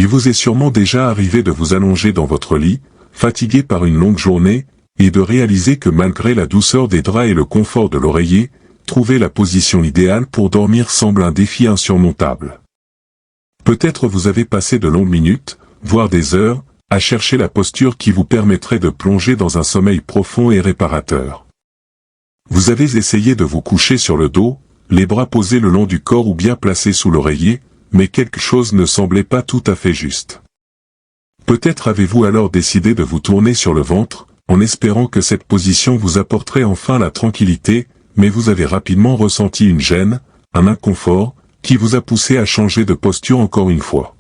Il vous est sûrement déjà arrivé de vous allonger dans votre lit, fatigué par une longue journée, et de réaliser que malgré la douceur des draps et le confort de l'oreiller, trouver la position idéale pour dormir semble un défi insurmontable. Peut-être vous avez passé de longues minutes, voire des heures, à chercher la posture qui vous permettrait de plonger dans un sommeil profond et réparateur. Vous avez essayé de vous coucher sur le dos, les bras posés le long du corps ou bien placés sous l'oreiller, mais quelque chose ne semblait pas tout à fait juste. Peut-être avez-vous alors décidé de vous tourner sur le ventre, en espérant que cette position vous apporterait enfin la tranquillité, mais vous avez rapidement ressenti une gêne, un inconfort, qui vous a poussé à changer de posture encore une fois.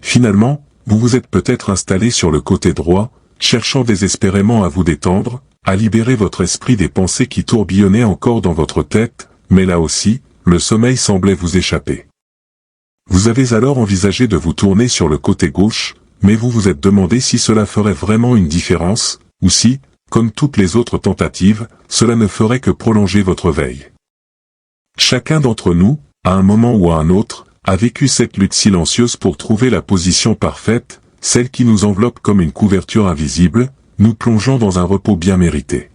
Finalement, vous vous êtes peut-être installé sur le côté droit, cherchant désespérément à vous détendre, à libérer votre esprit des pensées qui tourbillonnaient encore dans votre tête, mais là aussi, le sommeil semblait vous échapper. Vous avez alors envisagé de vous tourner sur le côté gauche, mais vous vous êtes demandé si cela ferait vraiment une différence, ou si, comme toutes les autres tentatives, cela ne ferait que prolonger votre veille. Chacun d'entre nous, à un moment ou à un autre, a vécu cette lutte silencieuse pour trouver la position parfaite, celle qui nous enveloppe comme une couverture invisible, nous plongeant dans un repos bien mérité.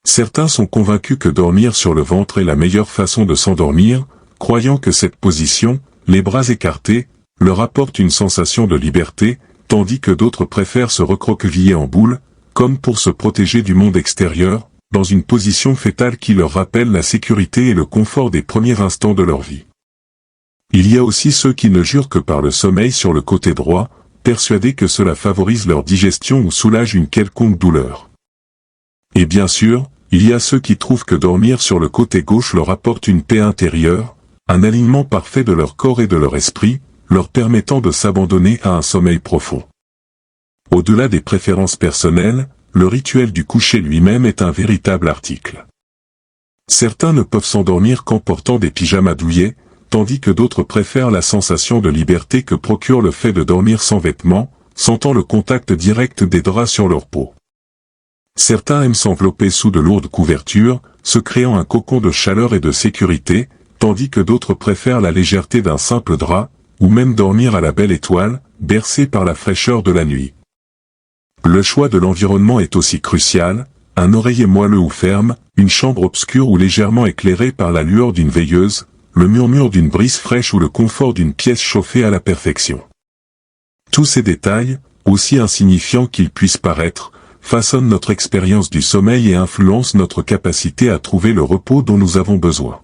Certains sont convaincus que dormir sur le ventre est la meilleure façon de s'endormir, croyant que cette position, les bras écartés, leur apporte une sensation de liberté, tandis que d'autres préfèrent se recroqueviller en boule, comme pour se protéger du monde extérieur, dans une position fétale qui leur rappelle la sécurité et le confort des premiers instants de leur vie. Il y a aussi ceux qui ne jurent que par le sommeil sur le côté droit, persuadés que cela favorise leur digestion ou soulage une quelconque douleur. Et bien sûr, il y a ceux qui trouvent que dormir sur le côté gauche leur apporte une paix intérieure, un alignement parfait de leur corps et de leur esprit, leur permettant de s'abandonner à un sommeil profond. Au-delà des préférences personnelles, le rituel du coucher lui-même est un véritable article. Certains ne peuvent s'endormir qu'en portant des pyjamas douillets, tandis que d'autres préfèrent la sensation de liberté que procure le fait de dormir sans vêtements, sentant le contact direct des draps sur leur peau. Certains aiment s'envelopper sous de lourdes couvertures, se créant un cocon de chaleur et de sécurité, tandis que d'autres préfèrent la légèreté d'un simple drap, ou même dormir à la belle étoile, bercés par la fraîcheur de la nuit. Le choix de l'environnement est aussi crucial, un oreiller moelleux ou ferme, une chambre obscure ou légèrement éclairée par la lueur d'une veilleuse, le murmure d'une brise fraîche ou le confort d'une pièce chauffée à la perfection. Tous ces détails, aussi insignifiants qu'ils puissent paraître, façonnent notre expérience du sommeil et influencent notre capacité à trouver le repos dont nous avons besoin.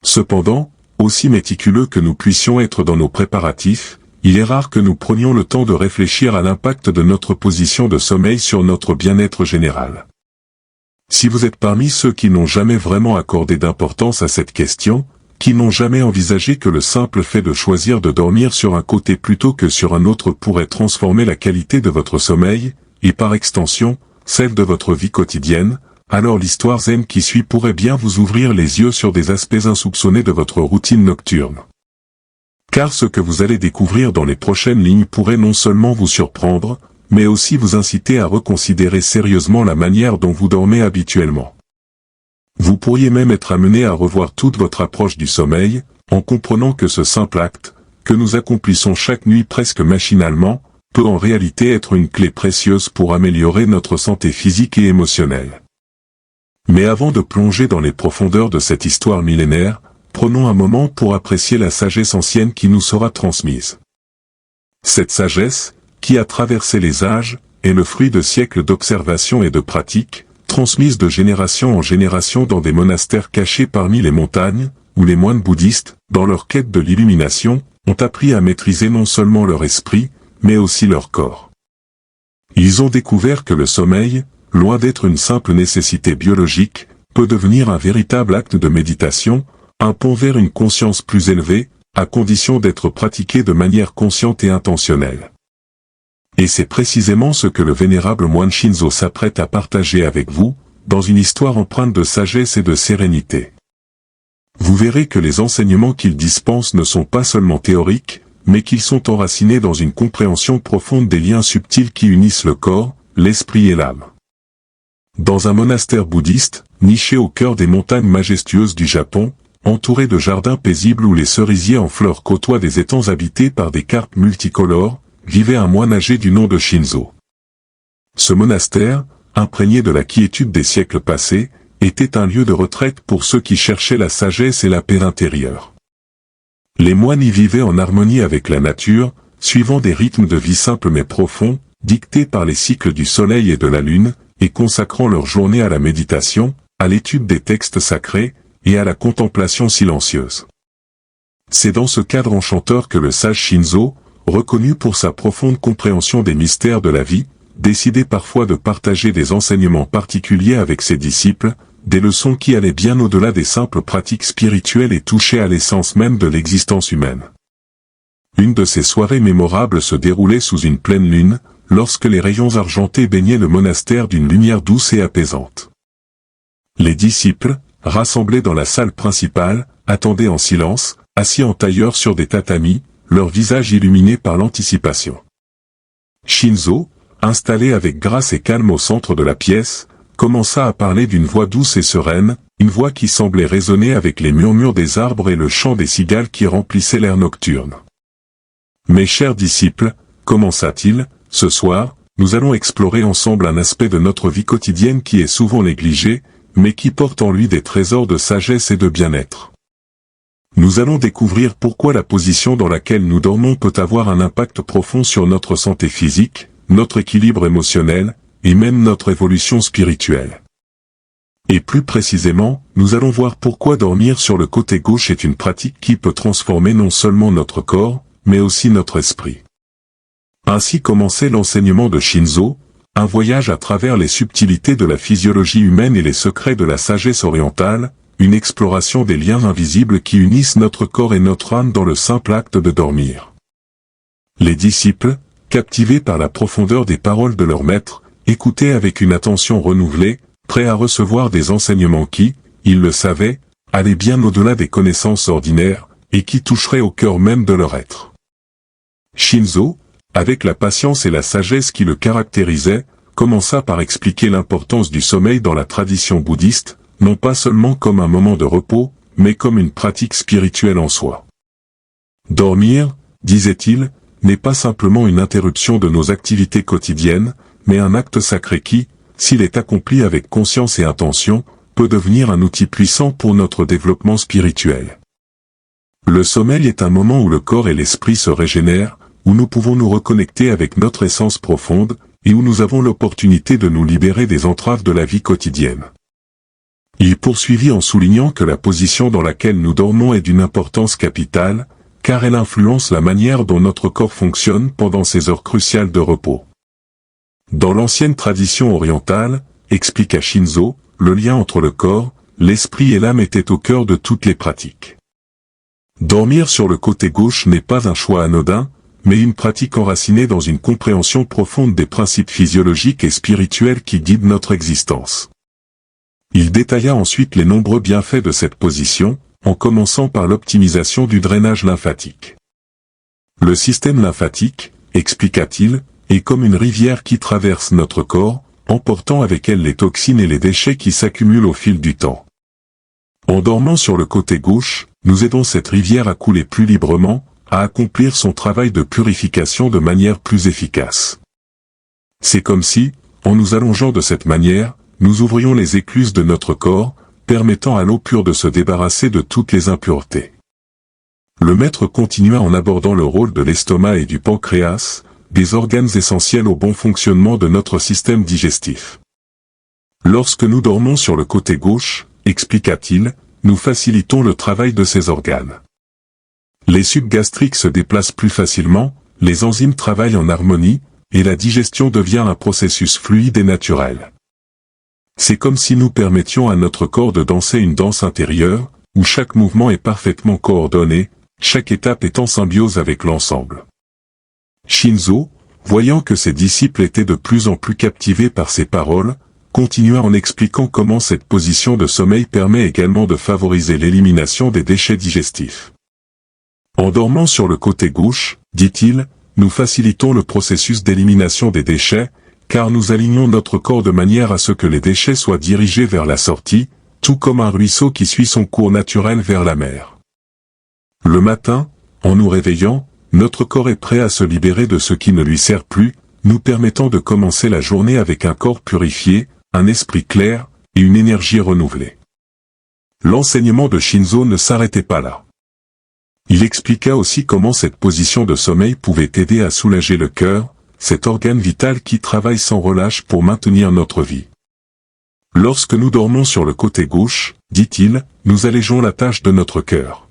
Cependant, aussi méticuleux que nous puissions être dans nos préparatifs, il est rare que nous prenions le temps de réfléchir à l'impact de notre position de sommeil sur notre bien-être général. Si vous êtes parmi ceux qui n'ont jamais vraiment accordé d'importance à cette question, qui n'ont jamais envisagé que le simple fait de choisir de dormir sur un côté plutôt que sur un autre pourrait transformer la qualité de votre sommeil, et par extension, celle de votre vie quotidienne, alors l'histoire zen qui suit pourrait bien vous ouvrir les yeux sur des aspects insoupçonnés de votre routine nocturne. Car ce que vous allez découvrir dans les prochaines lignes pourrait non seulement vous surprendre, mais aussi vous inciter à reconsidérer sérieusement la manière dont vous dormez habituellement. Vous pourriez même être amené à revoir toute votre approche du sommeil, en comprenant que ce simple acte, que nous accomplissons chaque nuit presque machinalement, peut en réalité être une clé précieuse pour améliorer notre santé physique et émotionnelle. Mais avant de plonger dans les profondeurs de cette histoire millénaire, prenons un moment pour apprécier la sagesse ancienne qui nous sera transmise. Cette sagesse, qui a traversé les âges, est le fruit de siècles d'observation et de pratique, transmise de génération en génération dans des monastères cachés parmi les montagnes, où les moines bouddhistes, dans leur quête de l'illumination, ont appris à maîtriser non seulement leur esprit, mais aussi leur corps. Ils ont découvert que le sommeil, loin d'être une simple nécessité biologique, peut devenir un véritable acte de méditation, un pont vers une conscience plus élevée, à condition d'être pratiqué de manière consciente et intentionnelle. Et c'est précisément ce que le vénérable moine Shinzo s'apprête à partager avec vous, dans une histoire empreinte de sagesse et de sérénité. Vous verrez que les enseignements qu'il dispense ne sont pas seulement théoriques, mais qu'ils sont enracinés dans une compréhension profonde des liens subtils qui unissent le corps, l'esprit et l'âme. Dans un monastère bouddhiste, niché au cœur des montagnes majestueuses du Japon, entouré de jardins paisibles où les cerisiers en fleurs côtoient des étangs habités par des carpes multicolores, vivait un moine âgé du nom de Shinzo. Ce monastère, imprégné de la quiétude des siècles passés, était un lieu de retraite pour ceux qui cherchaient la sagesse et la paix intérieure. Les moines y vivaient en harmonie avec la nature, suivant des rythmes de vie simples mais profonds, dictés par les cycles du soleil et de la lune, et consacrant leur journée à la méditation, à l'étude des textes sacrés, et à la contemplation silencieuse. C'est dans ce cadre enchanteur que le sage Shinzo, reconnu pour sa profonde compréhension des mystères de la vie, décidait parfois de partager des enseignements particuliers avec ses disciples, des leçons qui allaient bien au-delà des simples pratiques spirituelles et touchaient à l'essence même de l'existence humaine. Une de ces soirées mémorables se déroulait sous une pleine lune, lorsque les rayons argentés baignaient le monastère d'une lumière douce et apaisante. Les disciples, rassemblés dans la salle principale, attendaient en silence, assis en tailleur sur des tatamis, leurs visages illuminés par l'anticipation. Shinzo, installé avec grâce et calme au centre de la pièce, commença à parler d'une voix douce et sereine, une voix qui semblait résonner avec les murmures des arbres et le chant des cigales qui remplissaient l'air nocturne. « Mes chers disciples, » commença-t-il, « ce soir, nous allons explorer ensemble un aspect de notre vie quotidienne qui est souvent négligé, mais qui porte en lui des trésors de sagesse et de bien-être. Nous allons découvrir pourquoi la position dans laquelle nous dormons peut avoir un impact profond sur notre santé physique, notre équilibre émotionnel, et même notre évolution spirituelle. Et plus précisément, nous allons voir pourquoi dormir sur le côté gauche est une pratique qui peut transformer non seulement notre corps, mais aussi notre esprit. Ainsi commençait l'enseignement de Shinzo, un voyage à travers les subtilités de la physiologie humaine et les secrets de la sagesse orientale, une exploration des liens invisibles qui unissent notre corps et notre âme dans le simple acte de dormir. Les disciples, captivés par la profondeur des paroles de leur maître, écoutaient avec une attention renouvelée, prêts à recevoir des enseignements qui, ils le savaient, allaient bien au-delà des connaissances ordinaires, et qui toucheraient au cœur même de leur être. Shinzo, avec la patience et la sagesse qui le caractérisaient, commença par expliquer l'importance du sommeil dans la tradition bouddhiste, non pas seulement comme un moment de repos, mais comme une pratique spirituelle en soi. Dormir, disait-il, n'est pas simplement une interruption de nos activités quotidiennes, mais un acte sacré qui, s'il est accompli avec conscience et intention, peut devenir un outil puissant pour notre développement spirituel. Le sommeil est un moment où le corps et l'esprit se régénèrent, où nous pouvons nous reconnecter avec notre essence profonde, et où nous avons l'opportunité de nous libérer des entraves de la vie quotidienne. Il poursuivit en soulignant que la position dans laquelle nous dormons est d'une importance capitale, car elle influence la manière dont notre corps fonctionne pendant ces heures cruciales de repos. Dans l'ancienne tradition orientale, expliqua Shinzo, le lien entre le corps, l'esprit et l'âme était au cœur de toutes les pratiques. Dormir sur le côté gauche n'est pas un choix anodin, mais une pratique enracinée dans une compréhension profonde des principes physiologiques et spirituels qui guident notre existence. Il détailla ensuite les nombreux bienfaits de cette position, en commençant par l'optimisation du drainage lymphatique. Le système lymphatique, expliqua-t-il, est comme une rivière qui traverse notre corps, emportant avec elle les toxines et les déchets qui s'accumulent au fil du temps. En dormant sur le côté gauche, nous aidons cette rivière à couler plus librement, à accomplir son travail de purification de manière plus efficace. C'est comme si, en nous allongeant de cette manière, nous ouvrions les écluses de notre corps, permettant à l'eau pure de se débarrasser de toutes les impuretés. Le maître continua en abordant le rôle de l'estomac et du pancréas, des organes essentiels au bon fonctionnement de notre système digestif. Lorsque nous dormons sur le côté gauche, expliqua-t-il, nous facilitons le travail de ces organes. Les sucs gastriques se déplacent plus facilement, les enzymes travaillent en harmonie, et la digestion devient un processus fluide et naturel. C'est comme si nous permettions à notre corps de danser une danse intérieure, où chaque mouvement est parfaitement coordonné, chaque étape est en symbiose avec l'ensemble. Shinzo, voyant que ses disciples étaient de plus en plus captivés par ses paroles, continua en expliquant comment cette position de sommeil permet également de favoriser l'élimination des déchets digestifs. En dormant sur le côté gauche, dit-il, nous facilitons le processus d'élimination des déchets, car nous alignons notre corps de manière à ce que les déchets soient dirigés vers la sortie, tout comme un ruisseau qui suit son cours naturel vers la mer. Le matin, en nous réveillant, notre corps est prêt à se libérer de ce qui ne lui sert plus, nous permettant de commencer la journée avec un corps purifié, un esprit clair et une énergie renouvelée. L'enseignement de Shinzo ne s'arrêtait pas là. Il expliqua aussi comment cette position de sommeil pouvait aider à soulager le cœur, cet organe vital qui travaille sans relâche pour maintenir notre vie. Lorsque nous dormons sur le côté gauche, dit-il, nous allégeons la tâche de notre cœur.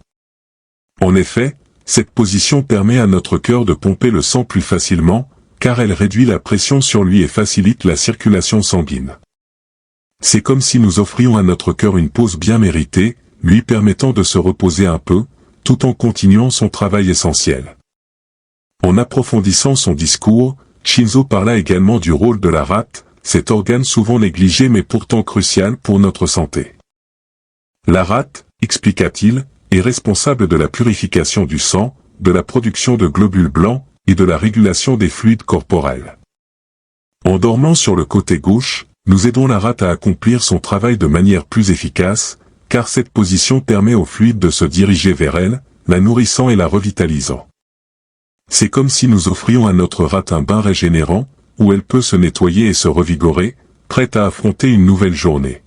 En effet, cette position permet à notre cœur de pomper le sang plus facilement, car elle réduit la pression sur lui et facilite la circulation sanguine. C'est comme si nous offrions à notre cœur une pause bien méritée, lui permettant de se reposer un peu, tout en continuant son travail essentiel. En approfondissant son discours, Shinzo parla également du rôle de la rate, cet organe souvent négligé mais pourtant crucial pour notre santé. La rate, expliqua-t-il, est responsable de la purification du sang, de la production de globules blancs, et de la régulation des fluides corporels. En dormant sur le côté gauche, nous aidons la rate à accomplir son travail de manière plus efficace, car cette position permet aux fluides de se diriger vers elle, la nourrissant et la revitalisant. C'est comme si nous offrions à notre rate un bain régénérant, où elle peut se nettoyer et se revigorer, prête à affronter une nouvelle journée.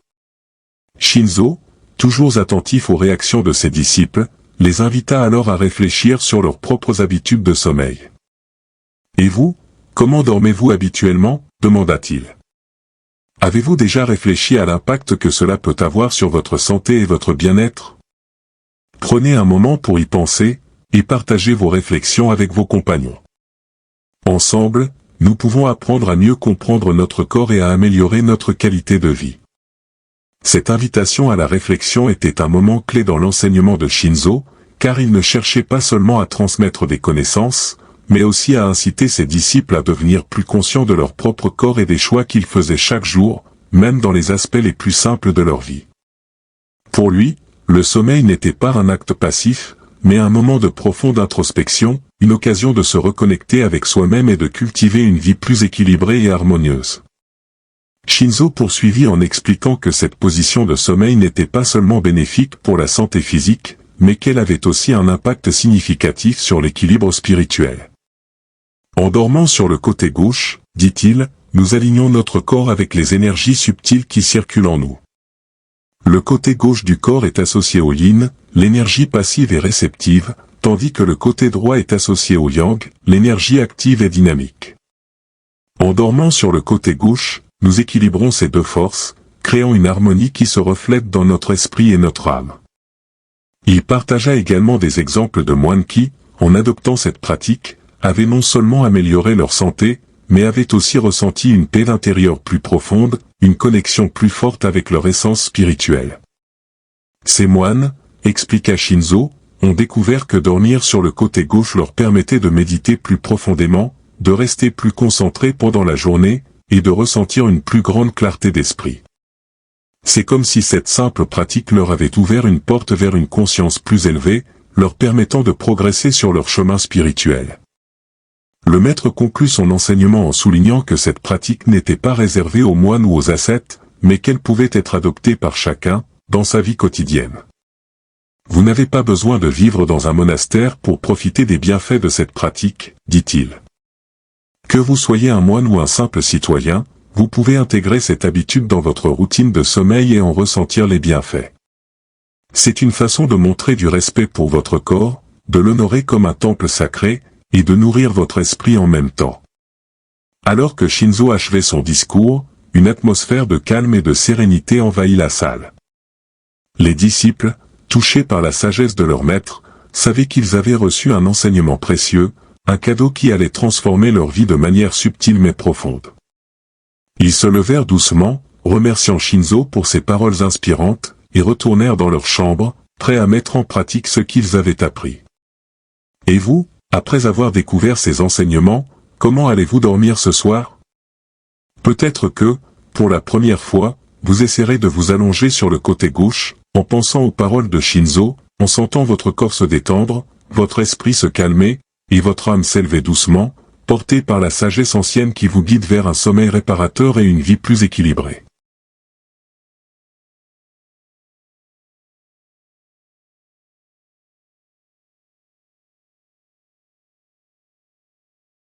Shinzo, toujours attentif aux réactions de ses disciples, les invita alors à réfléchir sur leurs propres habitudes de sommeil. « Et vous, comment dormez-vous habituellement ?» demanda-t-il. « Avez-vous déjà réfléchi à l'impact que cela peut avoir sur votre santé et votre bien-être? Prenez un moment pour y penser, et partagez vos réflexions avec vos compagnons. Ensemble, nous pouvons apprendre à mieux comprendre notre corps et à améliorer notre qualité de vie. » Cette invitation à la réflexion était un moment clé dans l'enseignement de Shinzo, car il ne cherchait pas seulement à transmettre des connaissances, mais aussi à inciter ses disciples à devenir plus conscients de leur propre corps et des choix qu'ils faisaient chaque jour, même dans les aspects les plus simples de leur vie. Pour lui, le sommeil n'était pas un acte passif, mais un moment de profonde introspection, une occasion de se reconnecter avec soi-même et de cultiver une vie plus équilibrée et harmonieuse. Shinzo poursuivit en expliquant que cette position de sommeil n'était pas seulement bénéfique pour la santé physique, mais qu'elle avait aussi un impact significatif sur l'équilibre spirituel. En dormant sur le côté gauche, dit-il, nous alignons notre corps avec les énergies subtiles qui circulent en nous. Le côté gauche du corps est associé au yin, l'énergie passive et réceptive, tandis que le côté droit est associé au yang, l'énergie active et dynamique. En dormant sur le côté gauche, nous équilibrons ces deux forces, créant une harmonie qui se reflète dans notre esprit et notre âme. Il partagea également des exemples de moines qui, en adoptant cette pratique, avaient non seulement amélioré leur santé, mais avaient aussi ressenti une paix intérieure plus profonde, une connexion plus forte avec leur essence spirituelle. Ces moines, expliqua Shinzo, ont découvert que dormir sur le côté gauche leur permettait de méditer plus profondément, de rester plus concentrés pendant la journée, et de ressentir une plus grande clarté d'esprit. C'est comme si cette simple pratique leur avait ouvert une porte vers une conscience plus élevée, leur permettant de progresser sur leur chemin spirituel. Le maître conclut son enseignement en soulignant que cette pratique n'était pas réservée aux moines ou aux ascètes, mais qu'elle pouvait être adoptée par chacun, dans sa vie quotidienne. Vous n'avez pas besoin de vivre dans un monastère pour profiter des bienfaits de cette pratique, dit-il. Que vous soyez un moine ou un simple citoyen, vous pouvez intégrer cette habitude dans votre routine de sommeil et en ressentir les bienfaits. C'est une façon de montrer du respect pour votre corps, de l'honorer comme un temple sacré, et de nourrir votre esprit en même temps. Alors que Shinzo achevait son discours, une atmosphère de calme et de sérénité envahit la salle. Les disciples, touchés par la sagesse de leur maître, savaient qu'ils avaient reçu un enseignement précieux, un cadeau qui allait transformer leur vie de manière subtile mais profonde. Ils se levèrent doucement, remerciant Shinzo pour ses paroles inspirantes, et retournèrent dans leur chambre, prêts à mettre en pratique ce qu'ils avaient appris. Et vous, après avoir découvert ces enseignements, comment allez-vous dormir ce soir? Peut-être que, pour la première fois, vous essaierez de vous allonger sur le côté gauche, en pensant aux paroles de Shinzo, en sentant votre corps se détendre, votre esprit se calmer, et votre âme s'élever doucement, portée par la sagesse ancienne qui vous guide vers un sommeil réparateur et une vie plus équilibrée.